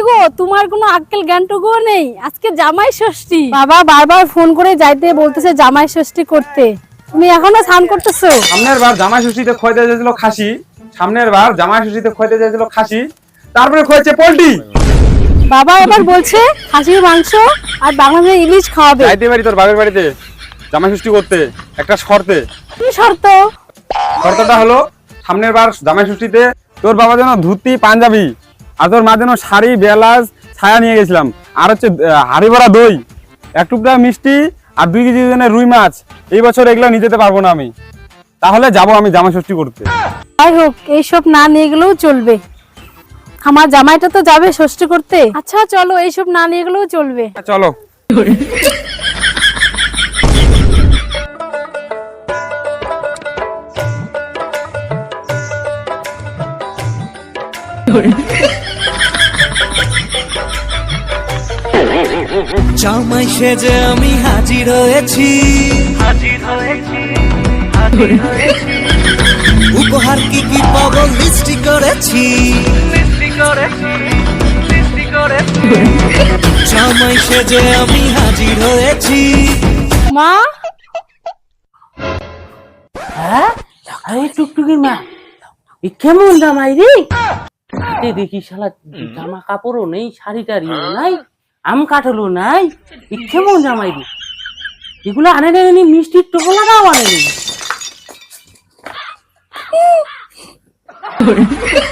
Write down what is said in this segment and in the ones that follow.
গো, তোমার কোনো আক্কেল জ্ঞানটুকুও নেই। আজকে জামাই ষষ্ঠী, বাবা বারবার ফোন করে যাইতে বলতেছে জামাই ষষ্ঠী করতে, তুমি এখনো স্নান করতেছো? সামনের বার জামাই ষষ্ঠীতে খোয়াইতে চাইছিল খাসি, সামনের বার জামাই ষষ্ঠীতে খোয়াইতে চাইছিল খাসি, তারপরে খোয়াইছে পোল্ট্রি। বাবা এবার বলছে খাসির মাংস আর বাংলাদেশে ইলিশ খাওয়াবে। যাইতে পারি তোর বাবার বাড়িতে জামাই ষষ্ঠী করতে, একটা শর্তে। কি শর্ত? শর্তটা হলো সামনের বার জামাই ষষ্ঠীতে তোর বাবা যেন ধুতি পাঞ্জাবি আর তোর মা যেন শাড়ি বেলাজ ছায়া নিয়ে গেছিলাম, আর হচ্ছে হাড়ি ভরা দই, এক টুকরা মিষ্টি আর 2 কেজি ওজনের রুই মাছ। এই বছর এগুলো নিয়ে যেতে পারবো না আমি, তাহলে যাব আমি জামাই ষষ্ঠী করতে। যাই হোক, এইসব না নিয়ে গেলেও চলবে, আমার জামাইটা তো যাবে ষষ্ঠী করতে। আচ্ছা চলো, এইসব না নিয়ে গেলেও চলবে। চলো। জামাই সেজে আমি হাজির হয়েছি, উপহার কি কি পাবো লিস্টি করেছি, জামাই সেজে আমি হাজির হয়েছি। মা, হ্যাঁ আরে টুকটুকির মা, এ কেমন জামাই রে? হাতে দেখি শালা জামা কাপড়ও নেই, শাড়ি টাড়িও নাই, আম কাঠলও নাই, এ কেমন জামাই রে? এগুলো আনে নেই, মিষ্টির টোকলাটাও আনে নেই।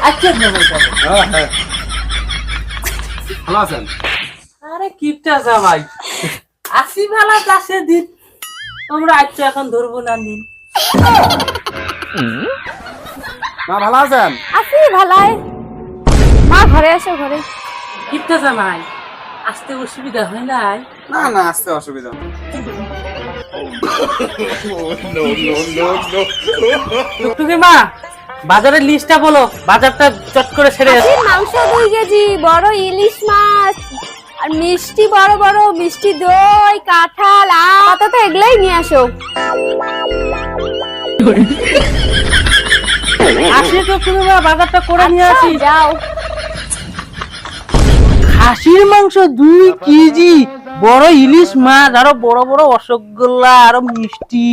আচ্ছা জামাই সাহেব। ভালো আছেন? আরে কিপটা জামাই, আসি ভালো চাষের দিন, তোমরা আচ্ছা এখন ধরবো না দিন। মা ভালো আছেন? আছি ভালাই। মা ঘরে আসো, ঘরে। কিপটা জামাই, আসতে অসুবিধা হয় নাই? না না, আসতে অসুবিধা নেই। টুকটুকি মা, বাজারের লিস্টটা বলো, বাজারটা চট করে সেরে আসো। খাসির মাংস 2 কেজি, বড় ইলিশ মাছ আর মিষ্টি, বড় বড় মিষ্টি দই, কাঁঠাল, আম, তো এগুলাই নিয়ে আসো। আসি টুকটুকি মা, বাজারটা করে নিয়ে আসি। আচ্ছা, যাও। খাসির মাংস 2 কেজি, বড় ইলিশ মাছ, আরো বড় বড় রসগোল্লা, আরো মিষ্টি,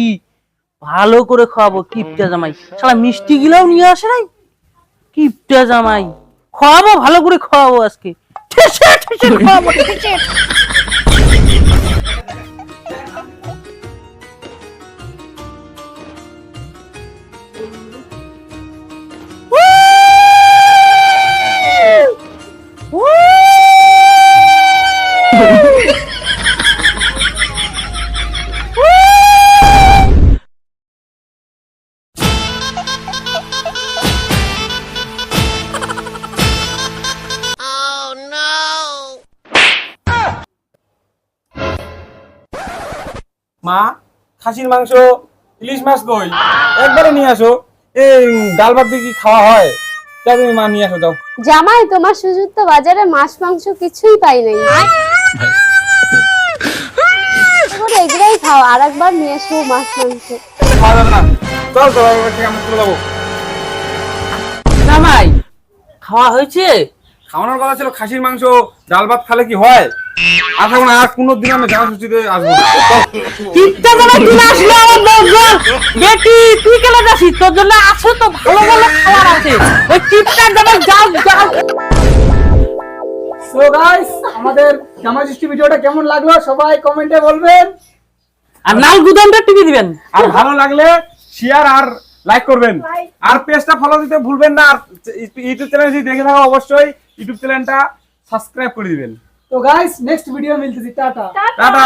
ভালো করে খাওয়াবো কিপটা জামাই। শালা মিষ্টি গুলাও নিয়ে আসে নাই, কিপটা জামাই। খাওয়াবো, ভালো করে খাওয়াবো আজকে, ঠেসে ঠেসে খাওয়াবো, ঠেসে। মা, খাসির মাংস ইলিশ মাছ কই? একবারে নিয়ে আসো। এই ডাল ভাত দিয়ে কি খাওয়া হয়? যাও তুমি মা, নিয়ে আসো যাও। জামাই, তোমার সুযোগ তো বাজারে মাছ মাংস কিছুই পাই নাই। এবার এগুলাই খাও, আর একবার নিয়ে এসো মাছ মাংস। খাওয়া যাবে না, চল তো বাবার বাড়ি থেকে আমরা চলে যাবো। জামাই, খাওয়া হয়েছে? খাওয়ানোর কথা ছিল খাসির মাংস, ডাল ভাত খেলে কি হয়? আর এখন আর কোনোদিন আমি জামা ষষ্ঠীতে আসবো না। কিপটা জামাই তুই আসলে আমার দরকার। বেটি তুই কেন যাচ্ছিস? তোর জন্য আছে তো ভালো ভালো খাবার আছে। ওই কিপটা জামাই যাও যাও। সো গাইস, আমাদের জামাই ষষ্ঠী ভিডিওটা কেমন লাগলো সবাই কমেন্টে বলবেন, আর লাল গুদামটা টিপে দিবেন। আর ভালো লাগলে শেয়ার আর লাইক করবেন, আর পেজটা ফলো দিতে ভুলবেন না। আর ইউটিউব চ্যানেল যদি দেখে থাকো অবশ্যই ইউটিউব চ্যানেলটা সাবস্ক্রাইব করে দিবেন। তো গাইস নেক্সট ভিডিও মিলতেছি, টাটা। টাটা।